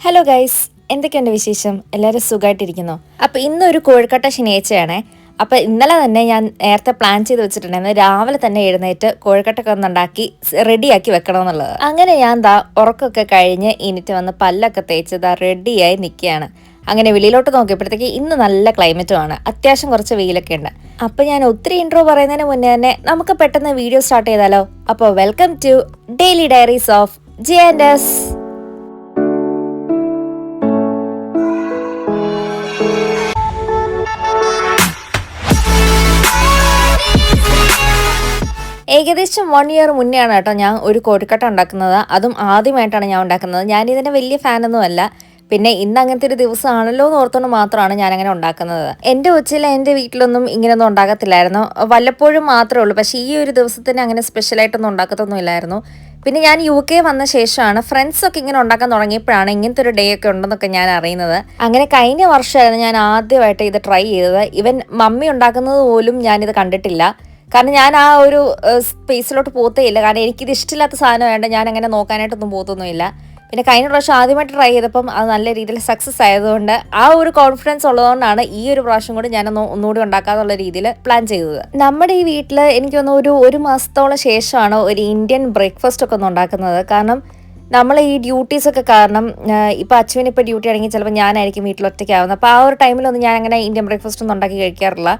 Hello guys, എന്തൊക്കെയുണ്ട് വിശേഷം? എല്ലാവരും സുഖമായിട്ടിരിക്കുന്നു. അപ്പോൾ ഇന്നൊരു കോഴിക്കട്ട ശനിയാഴ്ചയാണേ. അപ്പോൾ ഇന്നലെ തന്നെ ഞാൻ നേരത്തെ പ്ലാൻ ചെയ്ത് വെച്ചിട്ടുണ്ടായിരുന്നു രാവിലെ തന്നെ എഴുന്നേറ്റ് കോഴിക്കട്ടൊക്കെ ഒന്നുണ്ടാക്കി റെഡിയാക്കി വെക്കണം എന്നുള്ളത്. അങ്ങനെ ഞാൻ ഉറക്കമൊക്കെ കഴിഞ്ഞ് ഇനിറ്റ് വന്ന് പല്ലൊക്കെ തേച്ച് റെഡിയായി നിൽക്കുകയാണ്. അങ്ങനെ വെളിയിലോട്ട് നോക്കിയപ്പോഴത്തേക്ക് ഇന്ന് നല്ല ക്ലൈമറ്റുമാണ്, അത്യാവശ്യം കുറച്ച് വെയിലൊക്കെ ഉണ്ട്. അപ്പോൾ ഞാൻ ഒത്തിരി ഇൻട്രോ പറയുന്നതിന് മുന്നേ തന്നെ നമുക്ക് പെട്ടെന്ന് വീഡിയോ സ്റ്റാർട്ട് ചെയ്താലോ? അപ്പോൾ welcome to daily diaries of ജെ&എസ്. ഏകദേശം 1 ഇയർ മുന്നേ ആണ് കേട്ടോ ഞാൻ ഒരു കോഴിക്കട്ട ഉണ്ടാക്കുന്നത്. അതും ആദ്യമായിട്ടാണ് ഞാൻ ഉണ്ടാക്കുന്നത്. ഞാനിതിൻ്റെ വലിയ ഫാനൊന്നുമല്ല. പിന്നെ ഇന്ന് അങ്ങനത്തെ ഒരു ദിവസമാണല്ലോ എന്ന് ഓർത്തുകൊണ്ട് മാത്രമാണ് ഞാനങ്ങനെ ഉണ്ടാക്കുന്നത്. എൻ്റെ കൊച്ചിൽ എൻ്റെ വീട്ടിലൊന്നും ഇങ്ങനെയൊന്നും ഉണ്ടാക്കത്തില്ലായിരുന്നു, വല്ലപ്പോഴും മാത്രമേ ഉള്ളൂ. പക്ഷേ ഈ ഒരു ദിവസത്തിന് അങ്ങനെ സ്പെഷ്യലായിട്ടൊന്നും ഉണ്ടാക്കത്തൊന്നുമില്ലായിരുന്നു. പിന്നെ ഞാൻ UK വന്ന ശേഷമാണ് ഫ്രണ്ട്സൊക്കെ ഇങ്ങനെ ഉണ്ടാക്കാൻ തുടങ്ങിയപ്പോഴാണ് ഇങ്ങനത്തെ ഒരു ഡേ ഒക്കെ ഉണ്ടെന്നൊക്കെ ഞാൻ അറിയുന്നത്. അങ്ങനെ കഴിഞ്ഞ വർഷമായിരുന്നു ഞാൻ ആദ്യമായിട്ട് ഇത് ട്രൈ ചെയ്തത്. ഇവൻ മമ്മി ഉണ്ടാക്കുന്നത് പോലും ഞാനിത് കണ്ടിട്ടില്ല. കാരണം ഞാൻ ആ ഒരു സ്പേസിലോട്ട് പോത്തേയില്ല. കാരണം എനിക്കിത് ഇഷ്ടമില്ലാത്ത സാധനം വേണ്ട, ഞാൻ അങ്ങനെ നോക്കാനായിട്ടൊന്നും പോത്തൊന്നുമില്ല. പിന്നെ കഴിഞ്ഞ പ്രാവശ്യം ആദ്യമായിട്ട് ട്രൈ ചെയ്തപ്പം അത് നല്ല രീതിയിൽ സക്സസ് ആയതുകൊണ്ട് ആ ഒരു കോൺഫിഡൻസ് ഉള്ളതുകൊണ്ടാണ് ഈ ഒരു പ്രാവശ്യം കൂടി ഞാനൊന്ന് ഒന്നുകൂടി ഉണ്ടാക്കാന്നുള്ള രീതിയിൽ പ്ലാൻ ചെയ്തത്. നമ്മുടെ ഈ വീട്ടിൽ എനിക്കൊന്ന് ഒരു മാസത്തോളം ശേഷമാണ് ഒരു ഇന്ത്യൻ ബ്രേക്ക്ഫാസ്റ്റ് ഒക്കെ ഒന്ന് ഉണ്ടാക്കുന്നത്. കാരണം നമ്മൾ ഈ ഡ്യൂട്ടീസൊക്കെ കാരണം ഇപ്പോൾ അച്ഛന് ഇപ്പോൾ ഡ്യൂട്ടി ആണെങ്കിൽ ചിലപ്പോൾ ഞാനായിരിക്കും വീട്ടിൽ ഒറ്റയ്ക്കാവുന്നത്. അപ്പോൾ ആ ഒരു ടൈമിലൊന്നും ഞാൻ അങ്ങനെ ഇന്ത്യൻ ബ്രേക്ക്ഫാസ്റ്റ് ഒന്നും ഉണ്ടാക്കി കഴിക്കാറില്ല.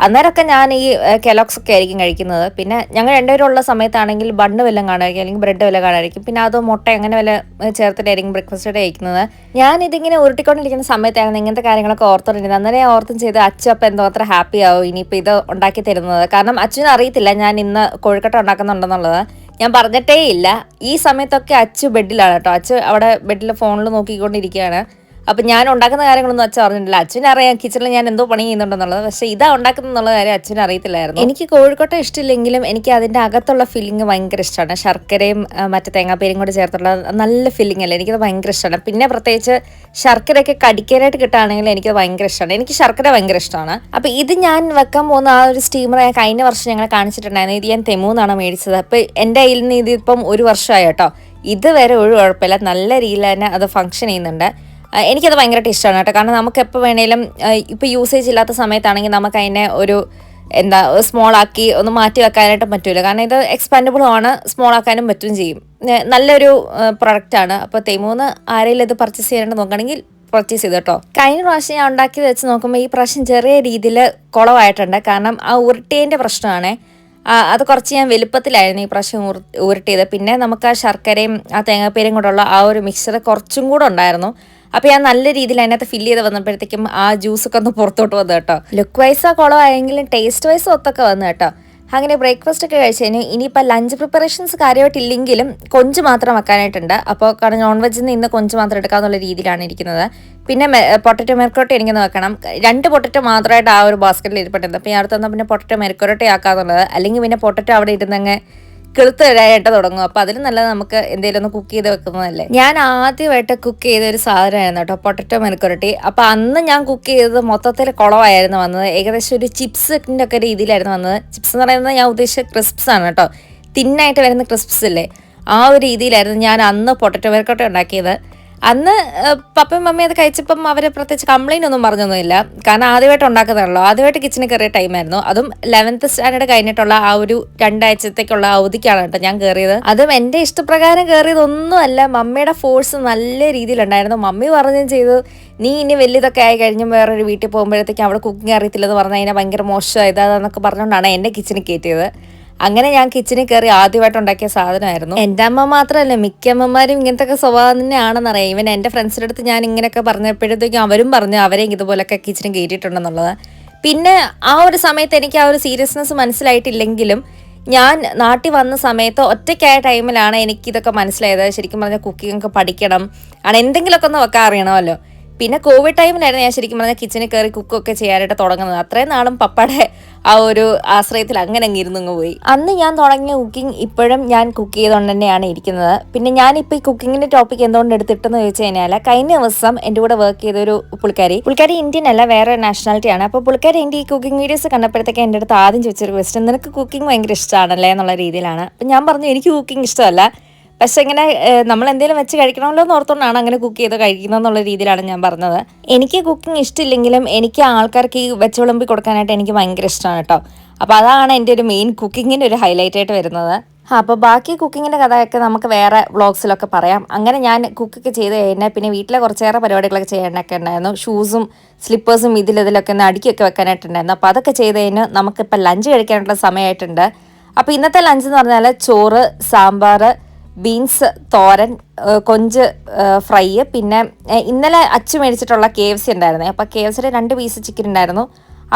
അന്നേരമൊക്കെ ഞാൻ ഈ കെലോക്സ് ഒക്കെ ആയിരിക്കും കഴിക്കുന്നത്. പിന്നെ ഞങ്ങൾ രണ്ടുപേരും ഉള്ള സമയത്താണെങ്കിൽ ബണ്ണ് വല്ലതും കാണുമായിരിക്കും, അല്ലെങ്കിൽ ബ്രെഡ് വല്ലതും കാണുമായിരിക്കും. പിന്നെ അത് മുട്ട അങ്ങനെ വല്ല ചേർത്തിട്ടായിരിക്കും ബ്രേക്ക്ഫാസ്റ്റ് കഴിക്കുന്നത്. ഞാനിതിങ്ങനെ ഉരുട്ടിക്കൊണ്ടിരിക്കുന്ന സമയത്തായിരുന്നു ഇങ്ങനത്തെ കാര്യങ്ങളൊക്കെ ഓർത്തോണ്ടിരുന്നത്. അന്നേരം ഞാൻ ഓർത്തും ചെയ്ത് അച്ഛൻ അപ്പം എന്തോ അത്ര ഹാപ്പി ആവും ഇനിയിപ്പോൾ ഇത് ഉണ്ടാക്കി തരുന്നത്. കാരണം അച്ഛനും അറിയത്തില്ല ഞാൻ ഇന്ന് കോഴിക്കട്ട ഉണ്ടാക്കുന്നുണ്ടെന്നുള്ളത്. ഞാൻ പറഞ്ഞിട്ടേ ഇല്ല. ഈ സമയത്തൊക്കെ അച്ചു ബെഡിലാണ് കേട്ടോ. അച്ചു അവിടെ ബെഡിൽ ഫോണിൽ നോക്കിക്കൊണ്ടിരിക്കുകയാണ്. അപ്പം ഞാൻ ഉണ്ടാക്കുന്ന കാര്യങ്ങളൊന്നും അച്ഛൻ അറിഞ്ഞിട്ടില്ല. അച്ഛനറിയാം കിച്ചണിൽ ഞാൻ എന്തോ പണി ചെയ്യുന്നുണ്ടെന്നുള്ളത്. പക്ഷേ ഇതാ ഉണ്ടാക്കുന്നുള്ള കാര്യം അച്ഛന് അറിയത്തില്ലായിരുന്നു. എനിക്ക് കോഴിക്കോട്ട ഇഷ്ടമില്ലെങ്കിലും എനിക്ക് അതിൻ്റെ അകത്തുള്ള ഫില്ലിങ് ഭയങ്കര ഇഷ്ടമാണ്. ശർക്കരയും മറ്റു തേങ്ങാപ്പേരും കൂടി ചേർത്തുള്ള നല്ല ഫില്ലിംഗ് അല്ലേ, എനിക്കത് ഭയങ്കര ഇഷ്ടമാണ്. പിന്നെ പ്രത്യേകിച്ച് ശർക്കരയൊക്കെ കടിക്കാനായിട്ട് കിട്ടുകയാണെങ്കിൽ എനിക്കത് ഭയങ്കര ഇഷ്ടമാണ്. എനിക്ക് ശർക്കര ഭയങ്കര ഇഷ്ടമാണ്. അപ്പോൾ ഇത് ഞാൻ വെക്കാൻ പോകുന്ന ആ ഒരു സ്റ്റീമർ ഞാൻ കഴിഞ്ഞ വർഷം ഞങ്ങൾ കാണിച്ചിട്ടുണ്ടായിരുന്നു. ഇത് ഞാൻ തെമൂന്നാണ് മേടിച്ചത്. അപ്പോൾ എൻ്റെ കയ്യിൽ നിന്ന് ഇതിപ്പം 1 വർഷമായി കേട്ടോ. ഇതുവരെ ഒരു കുഴപ്പമില്ല, നല്ല രീതിയിൽ തന്നെ അത് ഫങ്ഷൻ ചെയ്യുന്നുണ്ട്. എനിക്കത് ഭയങ്കരമായിട്ട് ഇഷ്ടമാണ് കേട്ടോ. കാരണം നമുക്ക് എപ്പോൾ വേണേലും ഇപ്പോൾ യൂസേജ് ഇല്ലാത്ത സമയത്താണെങ്കിൽ നമുക്ക് അതിനെ ഒരു സ്മോൾ ആക്കി ഒന്ന് മാറ്റി വെക്കാനായിട്ട് പറ്റില്ല. കാരണം ഇത് എക്സ്പാൻഡബിളും ആണ്, സ്മോൾ ആക്കാനും പറ്റും ചെയ്യും. നല്ലൊരു പ്രൊഡക്റ്റാണ്. അപ്പോൾ തെമൂന്ന് ആരെങ്കിലും ഇത് പർച്ചേസ് ചെയ്യാനായിട്ട് നോക്കുകയാണെങ്കിൽ പർച്ചേസ് ചെയ്ത് കേട്ടോ. കഴിഞ്ഞ പ്രാവശ്യം ഞാൻ ഉണ്ടാക്കിയത് വെച്ച് നോക്കുമ്പോൾ ഈ പ്രാവശ്യം ചെറിയ രീതിയിൽ കുളമായിട്ടുണ്ട്. കാരണം ആ ഉരുട്ടേൻ്റെ പ്രശ്നമാണ്. അത് കുറച്ച് ഞാൻ വലുപ്പത്തിലായിരുന്നു ഈ പ്രാവശ്യം ഉരുട്ടിയത്. പിന്നെ നമുക്ക് ആ ശർക്കരയും ആ തേങ്ങാപ്പേരും കൂടെയുള്ള ആ ഒരു മിക്സർ കുറച്ചും കൂടെ ഉണ്ടായിരുന്നു. അപ്പോൾ ഞാൻ നല്ല രീതിയിൽ അതിനകത്ത് ഫില്ല് ചെയ്ത് വന്നപ്പോഴത്തേക്കും ആ ജ്യൂസൊക്കെ ഒന്ന് പുറത്തോട്ട് വന്നു കേട്ടോ. ലുക്ക് വൈസ് കുളമായെങ്കിലും ടേസ്റ്റ് വൈസ് ഒത്തൊക്കെ വന്നു കേട്ടോ. അങ്ങനെ ബ്രേക്ക്ഫാസ്റ്റ് ഒക്കെ കഴിച്ചതിന് ഇനിയിപ്പോൾ ലഞ്ച് പ്രിപ്പറേഷൻസ് കാര്യമായിട്ടില്ലെങ്കിലും കൊഞ്ച് മാത്രം വെക്കാനായിട്ടുണ്ട്. അപ്പോൾ കാരണം നോൺ വെജിൽ നിന്ന് ഇന്ന് കൊഞ്ച് മാത്രം എടുക്കാമെന്നുള്ള രീതിയിലാണ് ഇരിക്കുന്നത്. പിന്നെ പൊട്ടറ്റോ മെഴുക്കുവരട്ടി എനിക്കൊന്ന് വെക്കണം. 2 പൊട്ടറ്റോ മാത്രമായിട്ട് ആ ഒരു ബാസ്ക്കറ്റിൽ ഇരിപ്പുണ്ട്. അപ്പോൾ ഞാൻ അടുത്ത് തന്നാൽ പിന്നെ പൊട്ടറ്റോ മെഴുക്കുവരട്ടി ആക്കാമെന്നുള്ളത്. അല്ലെങ്കിൽ പിന്നെ പൊട്ടറ്റോ അവിടെ ഇരുന്നങ്ങ് കിളുത്ത് വരാനായിട്ട് തുടങ്ങും. അപ്പോൾ അതിൽ നല്ലത് നമുക്ക് എന്തെങ്കിലും ഒന്ന് കുക്ക് ചെയ്ത് വെക്കുന്നതല്ലേ. ഞാൻ ആദ്യമായിട്ട് കുക്ക് ചെയ്ത ഒരു സാധനമായിരുന്നു കേട്ടോ പൊട്ടറ്റോ മെഴുക്കുവരട്ടി. അപ്പോൾ അന്ന് ഞാൻ കുക്ക് ചെയ്തത് മൊത്തത്തിൽ കുളമായിരുന്നു വന്നത്. ഏകദേശം ഒരു ചിപ്സിൻ്റെ ഒക്കെ രീതിയിലായിരുന്നു വന്നത്. ചിപ്സ് എന്ന് പറയുന്നത് ഞാൻ ഉദ്ദേശിച്ച ക്രിസ്പ്സ് ആണ് കേട്ടോ. തിന്നായിട്ട് വരുന്ന ക്രിസ്പ്സ് ഇല്ലേ, ആ ഒരു രീതിയിലായിരുന്നു ഞാൻ അന്ന് പൊട്ടറ്റോ മെഴുക്കുവരട്ടി ഉണ്ടാക്കിയത്. അന്ന് പപ്പയും മമ്മിയും അത് കഴിച്ചപ്പം അവർ പ്രത്യേകിച്ച് കംപ്ലൈൻ്റ് ഒന്നും പറഞ്ഞൊന്നുമില്ല. കാരണം ആദ്യമായിട്ട് ഉണ്ടാക്കുന്നതാണല്ലോ, ആദ്യമായിട്ട് കിച്ചണിൽ കയറിയ ടൈമായിരുന്നു. അതും 11th സ്റ്റാൻഡേർഡ് കഴിഞ്ഞിട്ടുള്ള ആ ഒരു 2 ആഴ്ചത്തേക്കുള്ള അവധിക്കാണ് കേട്ടോ ഞാൻ കയറിയത്. അതും എൻ്റെ ഇഷ്ടപ്രകാരം കയറിയതൊന്നുമല്ല, മമ്മിയുടെ ഫോഴ്സ് നല്ല രീതിയിലുണ്ടായിരുന്നു. മമ്മി പറഞ്ഞും ചെയ്തു, നീ ഇനി വലിയതൊക്കെ ആയി കഴിഞ്ഞും വേറൊരു വീട്ടിൽ പോകുമ്പോഴത്തേക്കും അവിടെ കുക്കിംഗ് അറിയത്തില്ലെന്ന് പറഞ്ഞാൽ അതിനെ ഭയങ്കര മോശമായതാന്നൊക്കെ പറഞ്ഞുകൊണ്ടാണ് എന്നെ കിച്ചണിൽ കയറ്റിയത്. അങ്ങനെ ഞാൻ കിച്ചണിൽ കയറി ആദ്യമായിട്ട് ഉണ്ടാക്കിയ സാധനമായിരുന്നു. എൻ്റെ അമ്മ മാത്രമല്ല, മിക്ക അമ്മമാരും ഇങ്ങനത്തെ ഒക്കെ സ്വഭാവം തന്നെയാണെന്നറിയാം. ഇവൻ എൻ്റെ ഫ്രണ്ട്സിൻ്റെ അടുത്ത് ഞാൻ ഇങ്ങനെയൊക്കെ പറഞ്ഞപ്പോഴത്തേക്കും അവരും പറഞ്ഞു അവരെയും ഇതുപോലൊക്കെ കിച്ചണിൽ കയറ്റിയിട്ടുണ്ടെന്നുള്ളത്. പിന്നെ ആ ഒരു സമയത്ത് എനിക്ക് ആ ഒരു സീരിയസ്നെസ് മനസ്സിലായിട്ടില്ലെങ്കിലും ഞാൻ നാട്ടിൽ വന്ന സമയത്ത് ഒറ്റയ്ക്കായ ടൈമിലാണ് എനിക്കിതൊക്കെ മനസ്സിലായത്. ശരിക്കും പറഞ്ഞാൽ കുക്കിംഗ് ഒക്കെ പഠിക്കണം, എന്തെങ്കിലുമൊക്കെ ഒന്ന് വെക്കാൻ അറിയണമല്ലോ. പിന്നെ കോവിഡ് ടൈമിലായിരുന്നു ഞാൻ ശരിക്കും പറഞ്ഞാൽ കിച്ചണിൽ കയറി കുക്കൊക്കെ ചെയ്യാനായിട്ട് തുടങ്ങുന്നത്. അത്രയും നാളും പപ്പയുടെ ആ ഒരു ആശ്രയത്തിൽ അങ്ങനെ അങ്ങ് ഇരുന്നങ്ങ് പോയി. അന്ന് ഞാൻ തുടങ്ങിയ കുക്കിംഗ് ഇപ്പോഴും ഞാൻ കുക്ക് ചെയ്തുകൊണ്ട് തന്നെയാണ് ഇരിക്കുന്നത്. പിന്നെ ഞാനിപ്പോൾ ഈ കുക്കിങ്ങിൻ്റെ ടോപ്പിക് എന്തുകൊണ്ട് എടുത്തിട്ടെന്ന് ചോദിച്ചു കഴിഞ്ഞാൽ, കഴിഞ്ഞ ദിവസം എൻ്റെ കൂടെ വർക്ക് ചെയ്തൊരു പുള്ളിക്കാരി ഇന്ത്യൻ അല്ല, വേറെ നാഷണാലിറ്റിയാണ്. അപ്പോൾ പുള്ളിക്കാരി എൻ്റെ ഈ കുക്കിംഗ് വീഡിയോസ് കണ്ടപ്പോഴത്തേക്ക് എൻ്റെ അടുത്ത് ആദ്യം ചോദിച്ചൊരു ക്വസ്റ്റ്യൻ, നിനക്ക് കുക്കിംഗ് ഭയങ്കര ഇഷ്ടമാണല്ലേ എന്നുള്ള രീതിയിലാണ്. അപ്പം ഞാൻ പറഞ്ഞു എനിക്ക് കുക്കിംഗ് ഇഷ്ടമല്ല, പക്ഷെ ഇങ്ങനെ നമ്മൾ എന്തെങ്കിലും വെച്ച് കഴിക്കണമല്ലോ എന്ന് ഓർത്തുകൊണ്ടാണ് അങ്ങനെ കുക്ക് ചെയ്ത് കഴിക്കുന്നത് എന്നുള്ള രീതിയിലാണ് ഞാൻ പറഞ്ഞത്. എനിക്ക് കുക്കിംഗ് ഇഷ്ടമില്ലെങ്കിലും എനിക്ക് ആൾക്കാർക്ക് ഈ വെച്ച് വിളമ്പി കൊടുക്കാനായിട്ട് എനിക്ക് ഭയങ്കര ഇഷ്ടമാണ് കേട്ടോ. അപ്പോൾ അതാണ് എൻ്റെ ഒരു മെയിൻ കുക്കിങ്ങിൻ്റെ ഒരു ഹൈലൈറ്റ് ആയിട്ട് വരുന്നത്. അപ്പോൾ ബാക്കി കുക്കിങ്ങിൻ്റെ കഥയൊക്കെ നമുക്ക് വേറെ വ്ളോഗ്സിലൊക്കെ പറയാം. അങ്ങനെ ഞാൻ കുക്കൊക്കെ ചെയ്ത് കഴിഞ്ഞാൽ പിന്നെ വീട്ടിലെ കുറച്ചേറെ പരിപാടികളൊക്കെ ചെയ്യാനൊക്കെ ഉണ്ടായിരുന്നു. ഷൂസും സ്ലിപ്പേഴ്സും ഇതിലൊക്കെ ഒന്ന് അടുക്കിയൊക്കെ വെക്കാനായിട്ടുണ്ടായിരുന്നു. അപ്പോൾ അതൊക്കെ ചെയ്ത് കഴിഞ്ഞ് നമുക്കിപ്പോൾ ലഞ്ച് കഴിക്കാനുള്ള സമയമായിട്ടുണ്ട്. അപ്പോൾ ഇന്നത്തെ ലഞ്ച് എന്ന് പറഞ്ഞാൽ ചോറ്, സാമ്പാർ, ബീൻസ് തോരൻ, കൊഞ്ച് ഫ്രൈ, പിന്നെ ഇന്നലെ അച്ചു മേടിച്ചിട്ടുള്ള KFC ഉണ്ടായിരുന്നു. അപ്പോൾ KFCയുടെ 2 പീസ് ചിക്കൻ ഉണ്ടായിരുന്നു,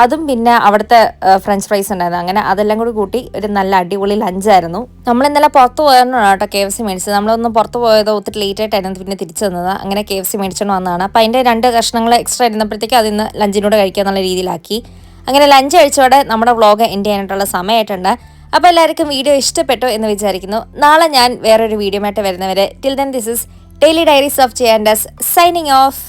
അതും പിന്നെ അവിടുത്തെ ഫ്രഞ്ച് ഫ്രൈസ് ഉണ്ടായിരുന്നു. അങ്ങനെ അതെല്ലാം കൂടി കൂട്ടി ഒരു നല്ല അടിപൊളി ലഞ്ചായിരുന്നു. നമ്മൾ ഇന്നലെ പുറത്ത് പോയതാണ് കേട്ടോ KFC മേടിച്ചത്. നമ്മളൊന്ന് പുറത്ത് പോയത് ഒത്തിരി ലേറ്റ് ആയിട്ടായിരുന്നു പിന്നെ തിരിച്ചു വന്നത്. അങ്ങനെ KFC മേടിച്ചുകൊണ്ട് വന്നതാണ്. അപ്പോൾ അതിൻ്റെ 2 കഷ്ണങ്ങൾ എക്സ്ട്രാ ഇരുന്നപ്പോഴത്തേക്ക് അതിന്ന് ലഞ്ചിനോട് കഴിക്കുക എന്നുള്ള രീതിയിലാക്കി. അങ്ങനെ ലഞ്ച് കഴിച്ചോടെ നമ്മുടെ വ്ളോഗ് എൻഡ് ചെയ്യാനായിട്ടുള്ള സമയമായിട്ടുണ്ട്. അപ്പോൾ എല്ലാവർക്കും വീഡിയോ ഇഷ്ടപ്പെട്ടു എന്ന് വിചാരിക്കുന്നു. നാളെ ഞാൻ വേറൊരു വീഡിയോ ആയിട്ട് വരുന്നവരെ till then this is daily diaries of ചെയ്യാൻഡസ് സൈനിങ് ഓഫ്.